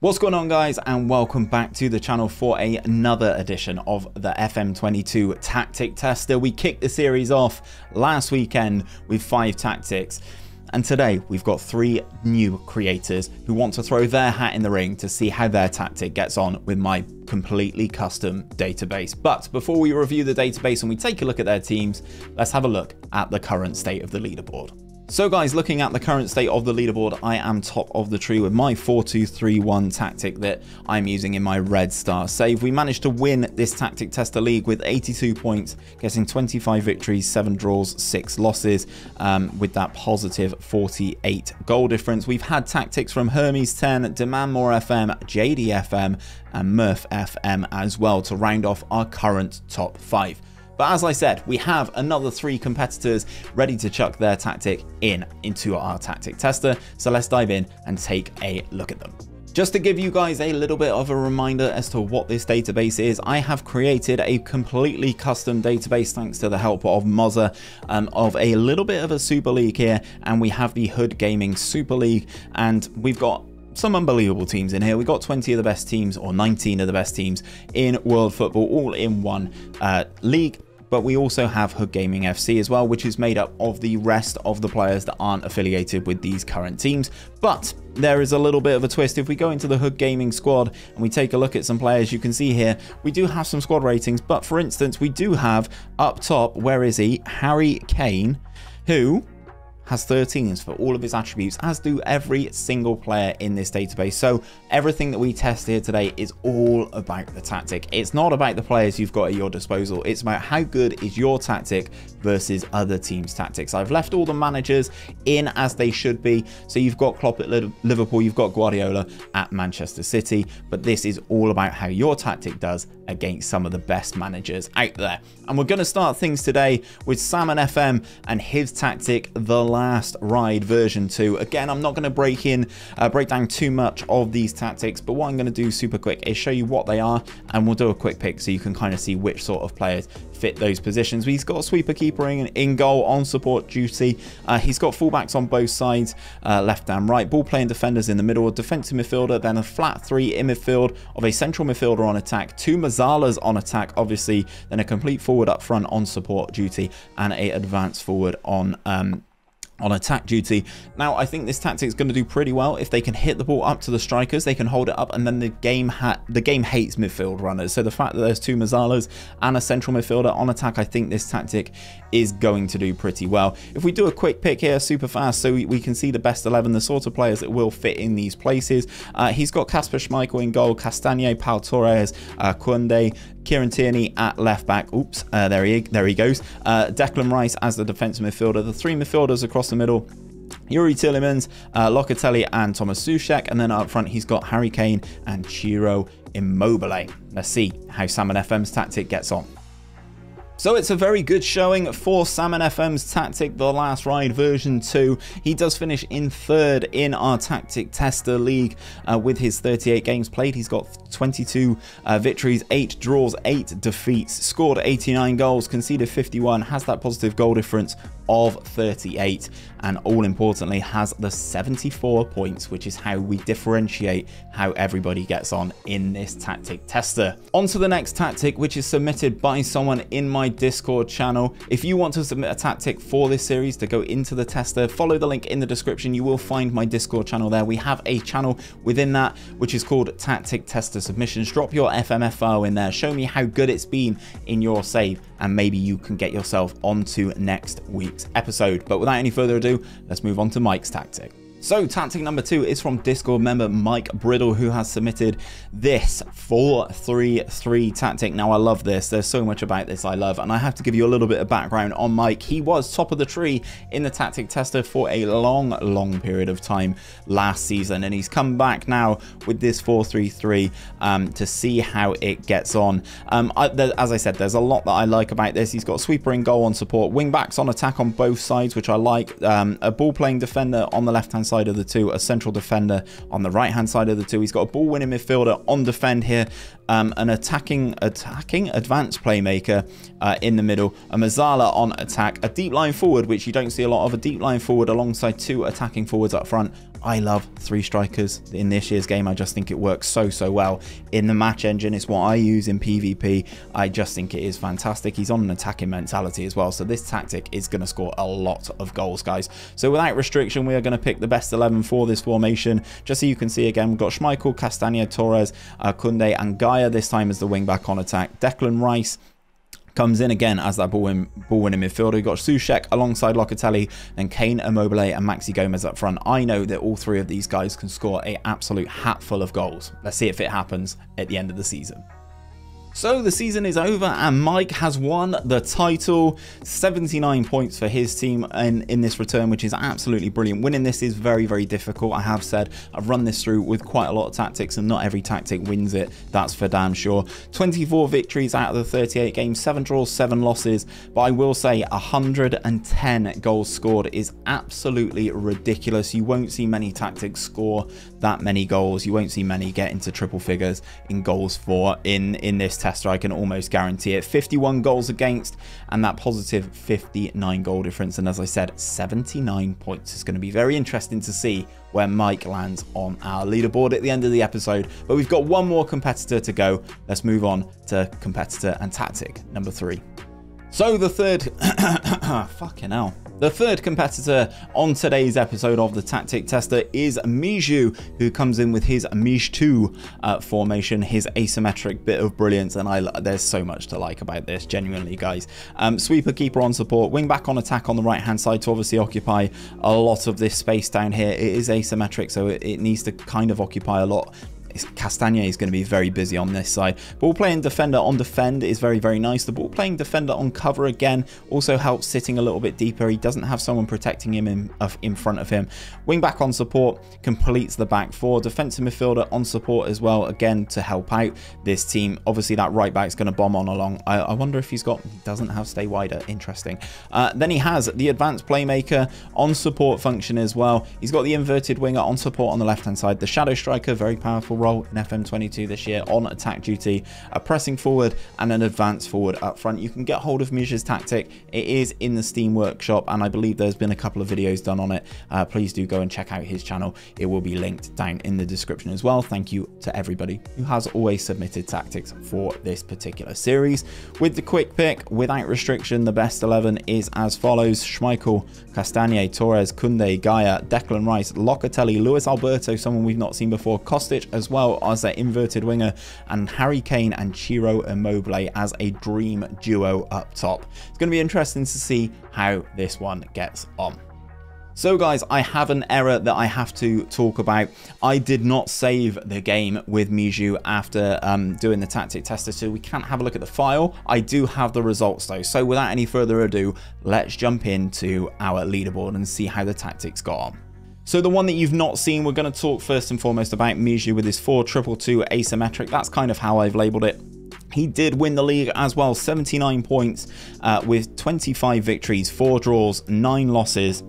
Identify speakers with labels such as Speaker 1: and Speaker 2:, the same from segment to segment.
Speaker 1: What's going on, guys, and welcome back to the channel for another edition of the FM22 Tactic Tester. We kicked the series off last weekend with 5 tactics, and today we've got 3 new creators who want to throw their hat in the ring to see how their tactic gets on with my completely custom database. But before we review the database and we take a look at their teams, let's have a look at the current state of the leaderboard. So guys, looking at the current state of the leaderboard, I am top of the tree with my 4-2-3-1 tactic that I'm using in my red star save. We managed to win this tactic tester league with 82 points, getting 25 victories, 7 draws, 6 losses, with that positive 48 goal difference. We've had tactics from 𝘼𝙗𝙤𝙪, 𝘼𝙗𝙤𝙪 FM, and 𝘼𝙗𝙗 as well to round off our current top 5. But as I said, we have another 3 competitors ready to chuck their tactic into our tactic tester. So let's dive in and take a look at them. Just to give you guys a little bit of a reminder as to what this database is, I have created a completely custom database thanks to the help of Mozza, of a little bit of a Super League here, and we have the Hood Gaming Super League, and we've got some unbelievable teams in here. We got 20 of the best teams, or 19 of the best teams in world football, all in one league. But we also have Hood Gaming FC as well, which is made up of the rest of the players that aren't affiliated with these current teams. But there is a little bit of a twist. If we go into the Hood Gaming squad and we take a look at some players, you can see here we do have some squad ratings. But for instance, we do have up top, where is he? 𝘼𝙗𝙤𝙪, who has 13s for all of his attributes, as do every single player in this database. So everything that we test here today is all about the tactic. It's not about the players you've got at your disposal. It's about how good is your tactic versus other teams' tactics. I've left all the managers in as they should be. So you've got Klopp at Liverpool, you've got Guardiola at Manchester City, but this is all about how your tactic does against some of the best managers out there. And we're going to start things today with SalmonFM and his tactic, the Last Ride version 2. Again, I'm not going to break down too much of these tactics, but what I'm going to do super quick is show you what they are, and we'll do a quick pick so you can kind of see which sort of players fit those positions. He's got a sweeper keeper in goal on support duty. He's got fullbacks on both sides, left and right, ball playing defenders in the middle, a defensive midfielder, then a flat 3 in midfield of a central midfielder on attack, 2 Mazzalas on attack, obviously, then a complete forward up front on support duty, and a advanced forward on attack duty. Now, I think this tactic is going to do pretty well if they can hit the ball up to the strikers, they can hold it up, and then the game hates midfield runners. So the fact that there's 2 Mazzalas and a central midfielder on attack, I think this tactic is going to do pretty well. If we do a quick pick here super fast so we can see the best 11, the sort of players that will fit in these places. He's got Kasper Schmeichel in goal, Castagne, Pau Torres, Koundé, Kieran Tierney at left back. Oops, there he goes. Declan Rice as the defensive midfielder. The 3 midfielders across the middle: Youri Tielemans, Locatelli, and Thomas Soucek. And then up front, he's got Harry Kane and Ciro Immobile. Let's see how SalmonFM's tactic gets on. So it's a very good showing for SalmonFM's tactic, the Last Ride version 2. He does finish in 3rd in our tactic tester league with his 38 games played. He's got 22 victories, 8 draws, 8 defeats, scored 89 goals, conceded 51, has that positive goal difference of 38, and all importantly has the 74 points, which is how we differentiate how everybody gets on in this tactic tester. On to the next tactic, which is submitted by someone in my Discord channel. If you want to submit a tactic for this series to go into the tester, follow the link in the description. You will find my Discord channel there. We have a channel within that which is called Tactic Tester Submissions. Drop your FMF file in there, show me how good it's been in your save, and maybe you can get yourself onto next week's episode. But without any further ado, let's move on to Mike's tactic. So tactic number 2 is from Discord member Mike Bridle, who has submitted this 4-3-3 tactic. Now, I love this. There's so much about this I love, and I have to give you a little bit of background on Mike. He was top of the tree in the tactic tester for a long period of time last season, and he's come back now with this 4-3-3 to see how it gets on. As I said, there's a lot that I like about this. He's got a sweeper in goal on support, wing backs on attack on both sides, which I like, a ball playing defender on the left hand side of the 2, a central defender on the right hand side of the 2. He's got a ball winning midfielder on defend here, an attacking advanced playmaker in the middle, a Mazzala on attack, a deep line forward, which you don't see a lot of, a deep line forward alongside 2 attacking forwards up front I love 3 strikers in this year's game. I just think it works so well in the match engine. It's what I use in PvP. I just think it is fantastic. He's on an attacking mentality as well, so this tactic is going to score a lot of goals, guys. So without restriction, we are going to pick the best 11 for this formation. Just so you can see again, we've got 𝘼𝙗𝙤𝙪, 𝘼𝙗𝙗𝙪, 𝘼𝙗𝙤𝙪 and 𝘼𝙗𝙗 this time as the wing back on attack. Declan Rice comes in again as that ball-winning midfielder. We've got 𝘼𝙗𝙗 alongside 𝘼𝙗𝙗𝙪, then Kane, 𝘼𝙗𝙪 and Maxi Gomez up front. I know that all 3 of these guys can score an absolute hatful of goals. Let's see if it happens at the end of the season. So the season is over and Mike has won the title. 79 points for his team in this return, which is absolutely brilliant. Winning this is very difficult. I have said I've run this through with quite a lot of tactics and not every tactic wins it. That's for damn sure. 24 victories out of the 38 games, 7 draws, 7 losses. But I will say 110 goals scored is absolutely ridiculous. You won't see many tactics score that many goals. You won't see many get into triple figures in goals for in this tester. I can almost guarantee it. 51 goals against and that positive 59 goal difference, and as I said, 79 points. It's going to be very interesting to see where Mike lands on our leaderboard at the end of the episode, but we've got one more competitor to go. Let's move on to competitor and tactic number 3. So the third fucking hell. The third competitor on today's episode of the Tactic Tester is Mijhou, who comes in with his Mijhou formation, his asymmetric bit of brilliance, and there's so much to like about this, genuinely, guys. Sweeper keeper on support, wing back on attack on the right hand side to obviously occupy a lot of this space down here. It is asymmetric, so it needs to kind of occupy a lot. 𝘼𝙗𝙗𝙗 is going to be very busy on this side. Ball playing defender on defend is very nice. The ball playing defender on cover again also helps sitting a little bit deeper. He doesn't have someone protecting him in front of him. Wing back on support completes the back 4. Defensive midfielder on support as well, again to help out this team. Obviously that right back is going to bomb on along. I wonder if he doesn't have stay wider. Interesting. Then he has the advanced playmaker on support function as well. He's got the inverted winger on support on the left hand side. The shadow striker, very powerful role in FM22 this year on attack duty, a pressing forward and an advanced forward up front. You can get hold of Mijhou's tactic. It is in the Steam workshop and I believe there's been a couple of videos done on it. Please do go and check out his channel. It will be linked down in the description as well. Thank you to everybody who has always submitted tactics for this particular series. With the quick pick, without restriction, the best 11 is as follows: 𝘼𝙗𝙗𝙗𝙗𝙗, Torres, 𝘼𝙗𝙗𝙗𝙗𝙗, Declan Rice, 𝘼𝙗𝙗𝙗𝙗𝙗𝙗, Luis Alberto, someone we've not seen before, Kostic as well as their inverted winger, and Harry Kane and 𝘼𝙗𝙗 𝘼𝙗𝙗 as a dream duo up top. It's going to be interesting to see how this one gets on. So guys, I have an error that I have to talk about. I did not save the game with Mijhou after doing the tactic tester, so we can't have a look at the file. I do have the results though. So without any further ado, let's jump into our leaderboard and see how the tactics got on. So the one that you've not seen, we're going to talk first and foremost about Mijhou with his 4-2-2 asymmetric. That's kind of how I've labeled it. He did win the league as well, 79 points with 25 victories, 4 draws, 9 losses,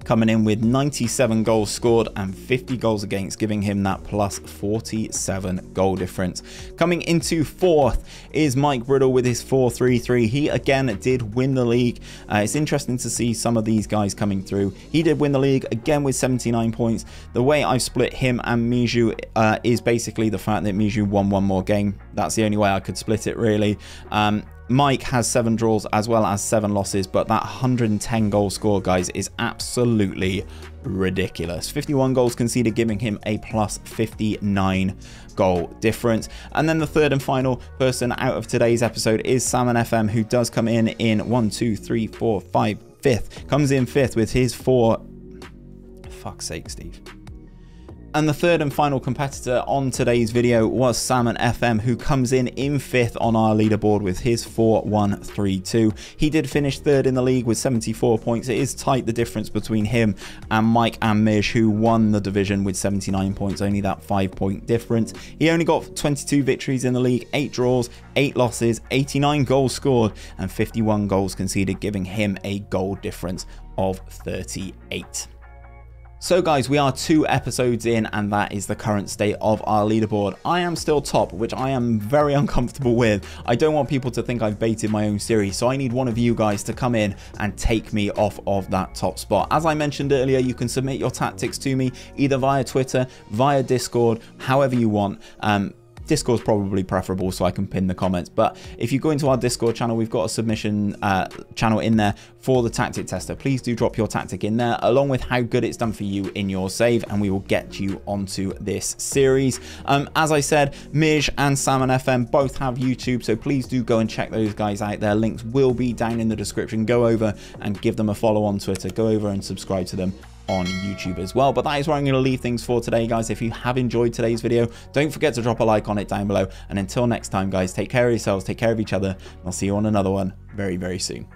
Speaker 1: coming in with 97 goals scored and 50 goals against, giving him that plus 47 goal difference. Coming into 4th is Mike Bridle with his 4-3-3. He again did win the league. It's interesting to see some of these guys coming through. He did win the league again with 79 points. The way I've split him and Mijhou is basically the fact that Mijhou won one more game. That's the only way I could split it, really. Mike has 7 draws as well as 7 losses, but that 110 goal score, guys, is absolutely ridiculous. 51 goals conceded, giving him a plus 59 goal difference. And then the third and final person out of today's episode is SalmonFM, who does come in 1, 2, 3, 4, 5, 5th. Comes in 5th with his 4... Fuck's sake, Steve. And the third and final competitor on today's video was SalmonFM, who comes in 5th on our leaderboard with his 4-1-3-2. He did finish 3rd in the league with 74 points. It is tight, the difference between him and Mike and Mijhou, who won the division with 79 points, only that 5-point difference. He only got 22 victories in the league, 8 draws, 8 losses, 89 goals scored and 51 goals conceded, giving him a goal difference of 38. So guys, we are 2 episodes in and that is the current state of our leaderboard. I am still top, which I am very uncomfortable with. I don't want people to think I've baited my own series, so I need one of you guys to come in and take me off of that top spot. As I mentioned earlier, you can submit your tactics to me either via Twitter, via Discord, however you want. Discord's probably preferable so I can pin the comments, but if you go into our Discord channel, we've got a submission channel in there for the tactic tester. Please do drop your tactic in there along with how good it's done for you in your save, and we will get you onto this series. As I said, Mij and SalmonFM both have YouTube, so please do go and check those guys out. Their links will be down in the description. Go over and give them a follow on Twitter. Go over and subscribe to them on YouTube as well. But that is where I'm going to leave things for today, guys. If you have enjoyed today's video, don't forget to drop a like on it down below, and until next time, guys, take care of yourselves, take care of each other, and I'll see you on another one very, very soon.